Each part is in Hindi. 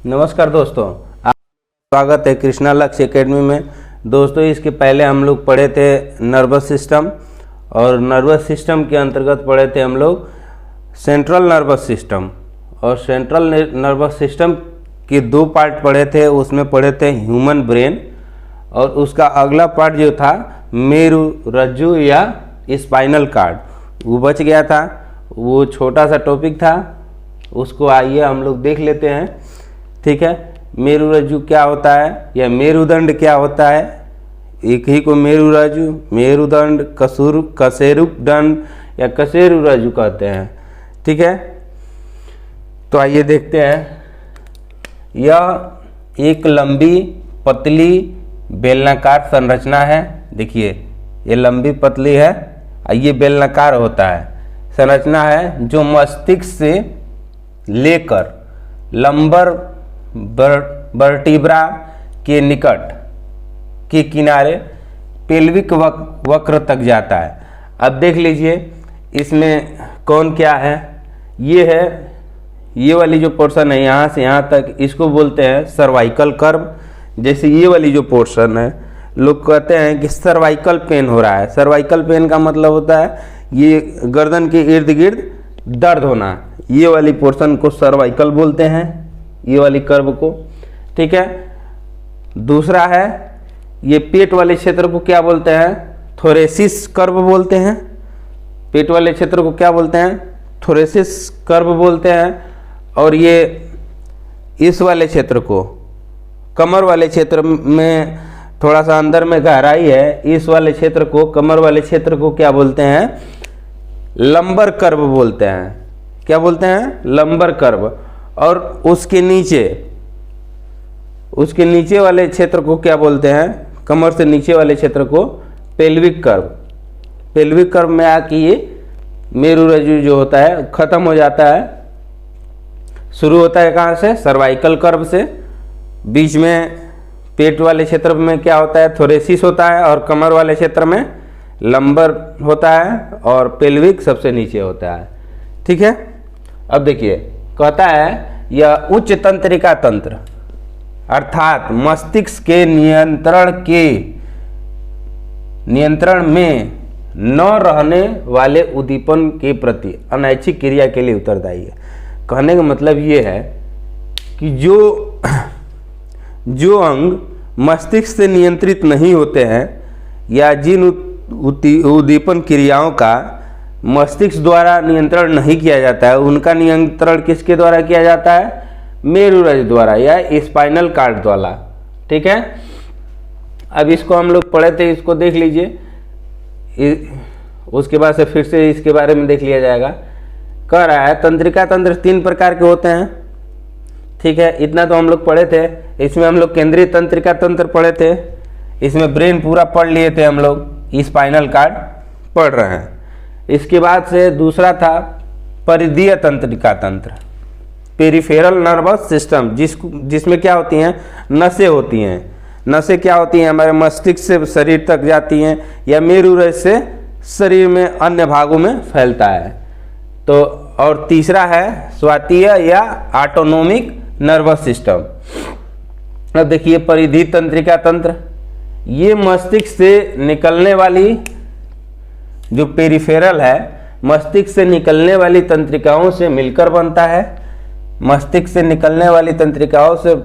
नमस्कार दोस्तों, आपका स्वागत है कृष्णा लक्ष्य एकेडमी में। दोस्तों, इसके पहले हम लोग पढ़े थे नर्वस सिस्टम, और नर्वस सिस्टम के अंतर्गत पढ़े थे हम लोग सेंट्रल नर्वस सिस्टम। और सेंट्रल नर्वस सिस्टम के दो पार्ट पढ़े थे, उसमें पढ़े थे ह्यूमन ब्रेन, और उसका अगला पार्ट जो था मेरु रज्जु या स्पाइनल कार्ड, वो बच गया था। वो छोटा सा टॉपिक था, उसको आइए हम लोग देख लेते हैं। ठीक है, मेरु रज्जु क्या होता है या मेरुदंड क्या होता है। एक ही को मेरु रज्जु, मेरुदंड, कशेरुक दंड या कशेरु रज्जु कहते हैं। ठीक है, तो आइए देखते हैं। यह एक लंबी पतली बेलनाकार संरचना है। देखिए, ये लंबी पतली है, ये बेलनाकार होता है, संरचना है जो मस्तिष्क से लेकर लंबर वर्टिब्रा के निकट के किनारे पेल्विक वक्र तक जाता है। अब देख लीजिए इसमें कौन क्या है। ये है, ये वाली जो पोर्शन है यहाँ से यहाँ तक, इसको बोलते हैं सर्वाइकल कर्व। जैसे ये वाली जो पोर्शन है, लोग कहते हैं कि सर्वाइकल पेन हो रहा है। सर्वाइकल पेन का मतलब होता है ये गर्दन के इर्द गिर्द दर्द होना। ये वाली पोर्शन को सर्वाइकल बोलते हैं, ये वाली कर्व को। ठीक है, दूसरा है ये पेट वाले क्षेत्र को क्या बोलते हैं, थोरेसिस कर्व बोलते हैं। पेट वाले क्षेत्र को क्या बोलते हैं, थोरेसिस कर्व बोलते हैं। और ये इस वाले क्षेत्र को, कमर वाले क्षेत्र में थोड़ा सा अंदर में गहराई है, इस वाले क्षेत्र को, कमर वाले क्षेत्र को क्या बोलते हैं, लंबर कर्व बोलते हैं। क्या बोलते हैं, लंबर कर्व। और उसके नीचे वाले क्षेत्र को क्या बोलते हैं, कमर से नीचे वाले क्षेत्र को पेल्विक कर्व। पेल्विक कर्व में आके ये मेरु रज्जु जो होता है खत्म हो जाता है। शुरू होता है कहाँ से, सर्वाइकल कर्व से। बीच में पेट वाले क्षेत्र में क्या होता है, थोरेसिस होता है, और कमर वाले क्षेत्र में लंबर होता है, और पेल्विक सबसे नीचे होता है। ठीक है, अब देखिए, कहता है यह उच्च तंत्रिका तंत्र अर्थात मस्तिष्क के नियंत्रण में न रहने वाले उद्दीपन के प्रति अनैच्छिक क्रिया के लिए उत्तरदायी है। कहने का मतलब ये है कि जो अंग मस्तिष्क से नियंत्रित नहीं होते हैं, या जिन उद्दीपन क्रियाओं का मस्तिष्क द्वारा नियंत्रण नहीं किया जाता है, उनका नियंत्रण किसके द्वारा किया जाता है, मेरु रज्जु द्वारा या स्पाइनल कार्ड द्वारा। ठीक है, अब इसको हम लोग पढ़े थे, इसको देख लीजिए, उसके बाद से फिर से इसके बारे में देख लिया जाएगा। कह रहा है तंत्रिका तंत्र 3 प्रकार के होते हैं। ठीक है, इतना तो हम लोग पढ़े थे। इसमें हम लोग केंद्रीय तंत्रिका तंत्र पढ़े थे, इसमें ब्रेन पूरा पढ़ लिए थे हम लोग, स्पाइनल कार्ड पढ़ रहे हैं। इसके बाद से दूसरा था परिधीय तंत्रिका तंत्र, पेरिफेरल नर्वस सिस्टम, जिसमें क्या होती हैं, नसें होती हैं। नसें क्या होती हैं, हमारे मस्तिष्क से शरीर तक जाती हैं, या मेरु रज्जु से शरीर में अन्य भागों में फैलता है। तो और तीसरा है स्वातीय या ऑटोनोमिक नर्वस सिस्टम। अब देखिए, परिधीय तंत्रिका तंत्र, ये मस्तिष्क से निकलने वाली जो पेरिफेरल है, मस्तिष्क से निकलने वाली तंत्रिकाओं से मिलकर बनता है। मस्तिष्क से निकलने वाली तंत्रिकाओं से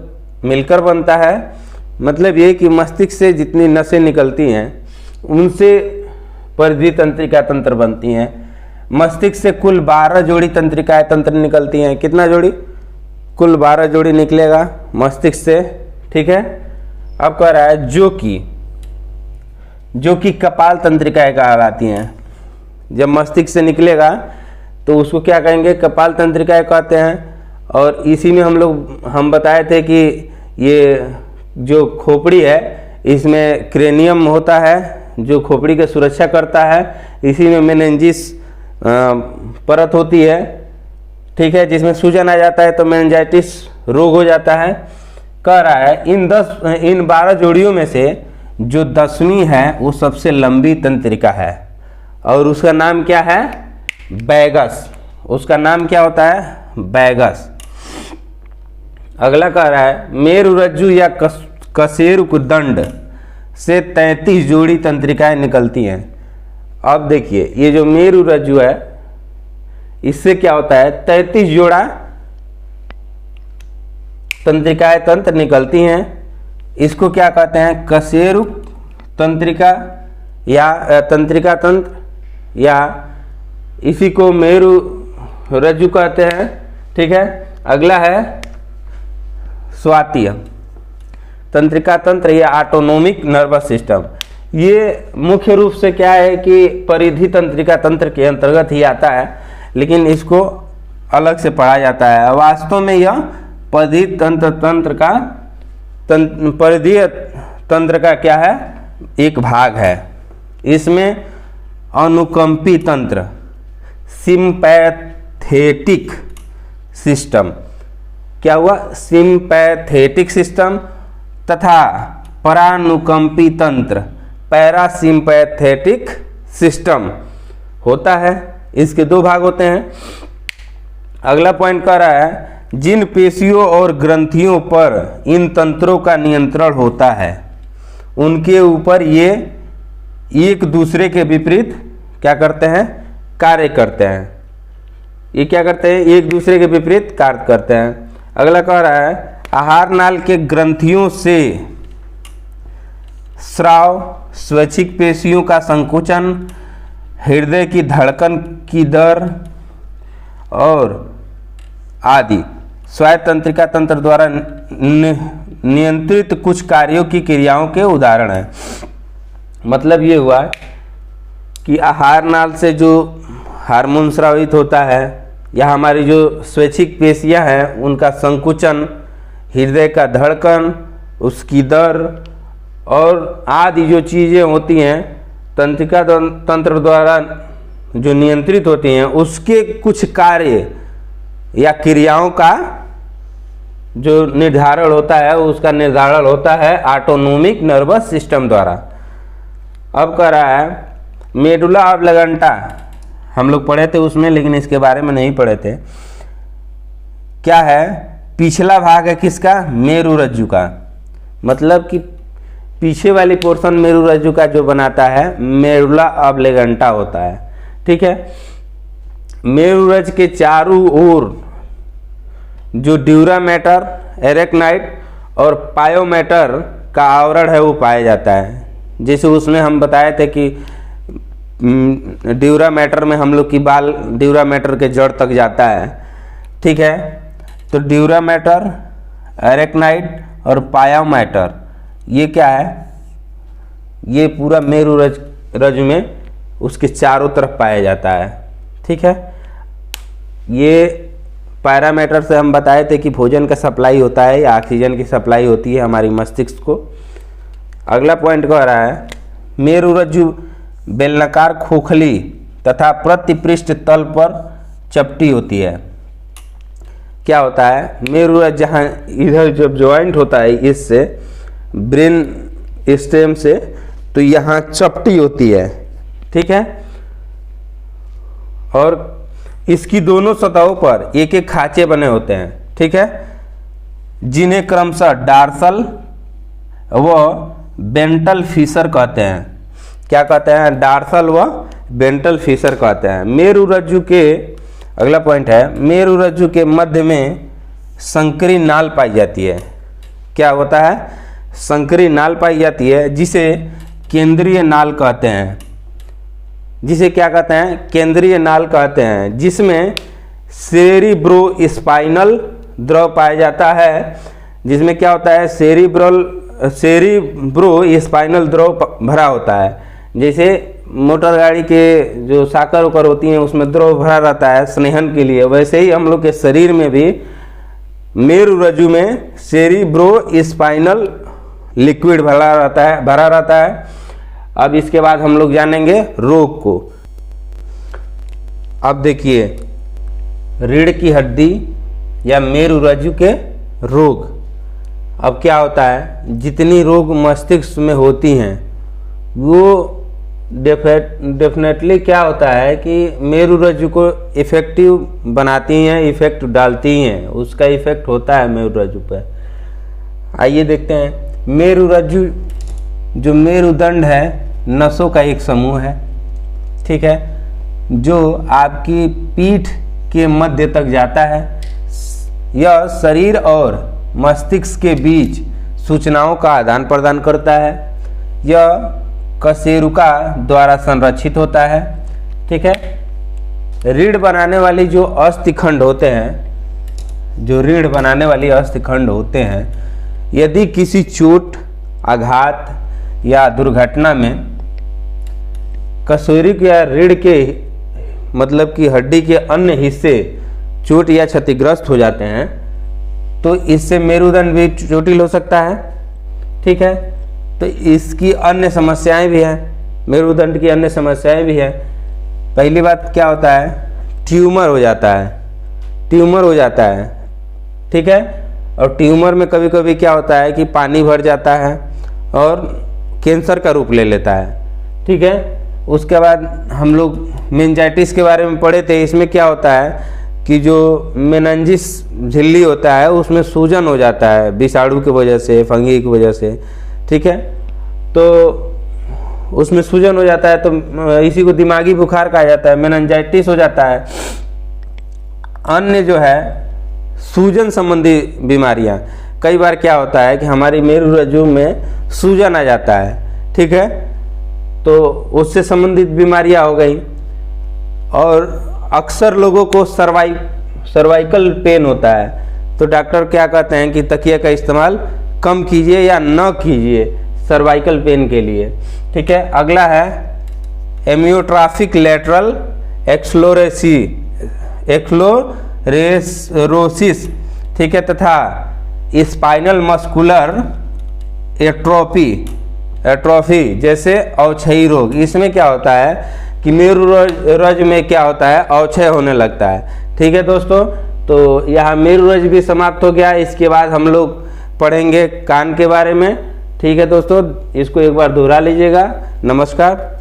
मिलकर बनता है, मतलब ये कि मस्तिष्क से जितनी नसें निकलती हैं उनसे परिधीय तंत्रिका तंत्र बनती हैं। मस्तिष्क से कुल 12 जोड़ी तंत्रिकाएं तंत्र निकलती हैं। कितना जोड़ी, कुल 12 जोड़ी निकलेगा मस्तिष्क से। ठीक है, अब कह रहा है जो कि कपाल तंत्रिकाएं कहलाती हैं। जब मस्तिष्क से निकलेगा तो उसको क्या कहेंगे, कपाल तंत्रिकाएं कहते हैं। और इसी में हम बताए थे कि ये जो खोपड़ी है, इसमें क्रेनियम होता है जो खोपड़ी की सुरक्षा करता है। इसी में मेनिंजिस परत होती है। ठीक है, जिसमें सूजन आ जाता है तो मेनिंजाइटिस रोग हो जाता है। कह रहा है इन 12 जोड़ियों में से जो 10वीं है वो सबसे लंबी तंत्रिका है, और उसका नाम क्या है, बैगस। उसका नाम क्या होता है, बैगस। अगला कह रहा है मेरुरज्जु या कशेरुकदंड से 33 जोड़ी तंत्रिकाएं निकलती हैं। अब देखिए ये जो मेरुरज्जु है इससे क्या होता है 33 जोड़ा तंत्रिकाएं तंत्र निकलती हैं। इसको क्या कहते हैं कशेरुक तंत्रिका या तंत्रिका तंत्र या इसी को मेरुरज्जु कहते हैं। ठीक है, अगला है स्वातीय तंत्रिका तंत्र या ऑटोनोमिक नर्वस सिस्टम। ये मुख्य रूप से क्या है कि परिधि तंत्रिका तंत्र के अंतर्गत ही आता है, लेकिन इसको अलग से पढ़ा जाता है। वास्तव में यह परिधि तंत्र का परिधीय तंत्र का क्या है एक भाग है। इसमें अनुकंपी तंत्र सिंपैथेटिक सिस्टम क्या हुआ सिंपैथेटिक सिस्टम तथा परानुकंपी तंत्र पैरासिम्पैथेटिक सिस्टम होता है। इसके दो भाग होते हैं। अगला पॉइंट कह रहा है जिन पेशियों और ग्रंथियों पर इन तंत्रों का नियंत्रण होता है उनके ऊपर ये एक दूसरे के विपरीत क्या करते हैं कार्य करते हैं। ये क्या करते हैं एक दूसरे के विपरीत कार्य करते हैं। अगला कह रहा है आहार नाल के ग्रंथियों से स्राव स्वैच्छिक पेशियों का संकुचन हृदय की धड़कन की दर और आदि स्वायत्त तंत्रिका तंत्र द्वारा नियंत्रित कुछ कार्यों की क्रियाओं के उदाहरण हैं। मतलब ये हुआ कि आहार नाल से जो हार्मोन स्रावित होता है या हमारी जो स्वैच्छिक पेशियां हैं उनका संकुचन हृदय का धड़कन उसकी दर और आदि जो चीज़ें होती हैं तंत्रिका तंत्र द्वारा जो नियंत्रित होती हैं उसके कुछ कार्य या क्रियाओं का जो निर्धारण होता है उसका निर्धारण होता है ऑटोनोमिक नर्वस सिस्टम द्वारा। अब कह रहा है मेडुला ऑब्लिगेंटा हम लोग पढ़े थे उसमें, लेकिन इसके बारे में नहीं पढ़े थे। क्या है पिछला भाग है किसका मेरुरज्जु का, मतलब कि पीछे वाली पोर्शन मेरुरज्जु का जो बनाता है मेडुला ऑब्लिगेंटा होता है। ठीक है, मेरुरज्जु के चारों ओर जो ड्यूरा मैटर एरेक्नाइड और पायोमेटर का आवरण है वो पाया जाता है। जैसे उसमें हम बताए थे कि ड्यूरा मैटर में हम लोग की बाल ड्यूरा मैटर के जड़ तक जाता है। ठीक है, तो ड्यूरा मैटर एरेक्नाइड और पायोमेटर ये क्या है ये पूरा मेरुरज्जु में उसके चारों तरफ पाया जाता है। ठीक है, ये पैरामीटर से हम बताए थे कि भोजन का सप्लाई होता है या ऑक्सीजन की सप्लाई होती है हमारी मस्तिष्क को। अगला पॉइंट कह रहा है मेरुरज्जु बेलनाकार खोखली तथा प्रतिपृष्ठ तल पर चपटी होती है। क्या होता है मेरुरज्जु जहाँ इधर जब ज्वाइंट होता है इससे ब्रेन स्टेम से तो यहाँ चपटी होती है। ठीक है, और इसकी दोनों सतहों पर एक एक खांचे बने होते हैं। ठीक है, जिन्हें क्रमशः डार्सल व वेंट्रल फिशर कहते हैं। क्या कहते हैं डार्सल व वेंट्रल फिशर कहते हैं। मेरुरज्जु के अगला पॉइंट है मेरुरज्जु के मध्य में संकरी नाल पाई जाती है। क्या होता है संकरी नाल पाई जाती है जिसे केंद्रीय नाल कहते हैं। जिसे क्या कहते हैं केंद्रीय नाल कहते हैं, जिसमें सेरिब्रो स्पाइनल द्रव पाया जाता है। जिसमें क्या होता है सेरिब्रो स्पाइनल द्रव भरा होता है। जैसे मोटर गाड़ी के जो साकर उकर होती हैं उसमें द्रव भरा रहता है स्नेहन के लिए, वैसे ही हम लोग के शरीर में भी मेरुरज्जु में सेरिब्रो स्पाइनल लिक्विड भरा रहता है। अब इसके बाद हम लोग जानेंगे रोग को। अब देखिए रीढ़ की हड्डी या मेरुरज्जु के रोग। अब क्या होता है जितनी रोग मस्तिष्क में होती हैं वो डेफिनेटली क्या होता है कि मेरुरज्जु को इफेक्टिव बनाती हैं, इफेक्ट डालती हैं, उसका इफेक्ट होता है मेरुरज्जु पर। आइए देखते हैं। मेरुरज्जु जो मेरुदंड है नसों का एक समूह है, ठीक है, जो आपकी पीठ के मध्य तक जाता है। यह शरीर और मस्तिष्क के बीच सूचनाओं का आदान प्रदान करता है। यह कशेरुका द्वारा संरक्षित होता है, ठीक है। रीढ़ बनाने वाली जो अस्थिखंड होते हैं, जो रीढ़ बनाने वाली अस्थिखंड होते हैं, यदि किसी चोट, आघात या दुर्घटना में कशेरुक या रीढ़ के मतलब कि हड्डी के अन्य हिस्से चोट या क्षतिग्रस्त हो जाते हैं तो इससे मेरुदंड भी चोटिल हो सकता है, ठीक है। तो इसकी अन्य समस्याएं भी हैं, मेरुदंड की अन्य समस्याएं भी हैं। पहली बात क्या होता है, ट्यूमर हो जाता है, ट्यूमर हो जाता है, ठीक है। और ट्यूमर में कभी कभी क्या होता है कि पानी भर जाता है और कैंसर का रूप ले लेता है, ठीक है। उसके बाद हम लोग मेनिंजाइटिस के बारे में पढ़े थे। इसमें क्या होता है कि जो मेनिंजिस झिल्ली होता है उसमें सूजन हो जाता है विषाणु की वजह से, फंगी की वजह से, ठीक है। तो उसमें सूजन हो जाता है तो इसी को दिमागी बुखार कहा जाता है, मेनिंजाइटिस हो जाता है। अन्य जो है सूजन संबंधी बीमारियां, कई बार क्या होता है कि हमारी मेरुरज्जु में सूजन आ जाता है, ठीक है, तो उससे संबंधित बीमारियां हो गई। और अक्सर लोगों को सर्वाइकल पेन होता है तो डॉक्टर क्या कहते हैं कि तकिया का इस्तेमाल कम कीजिए या न कीजिए सर्वाइकल पेन के लिए, ठीक है। अगला है एमियोट्रॉफिक लेटरल एक्सलोरेसिस, ठीक है, तथा स्पाइनल मस्कुलर एट्रोफी जैसे अवक्षयी रोग। इसमें क्या होता है कि मेरुरज्जु में क्या होता है, अवक्षय होने लगता है, ठीक है दोस्तों। तो यहाँ मेरुरज्जु भी समाप्त हो गया। इसके बाद हम लोग पढ़ेंगे कान के बारे में, ठीक है दोस्तों। इसको एक बार दोहरा लीजिएगा। नमस्कार।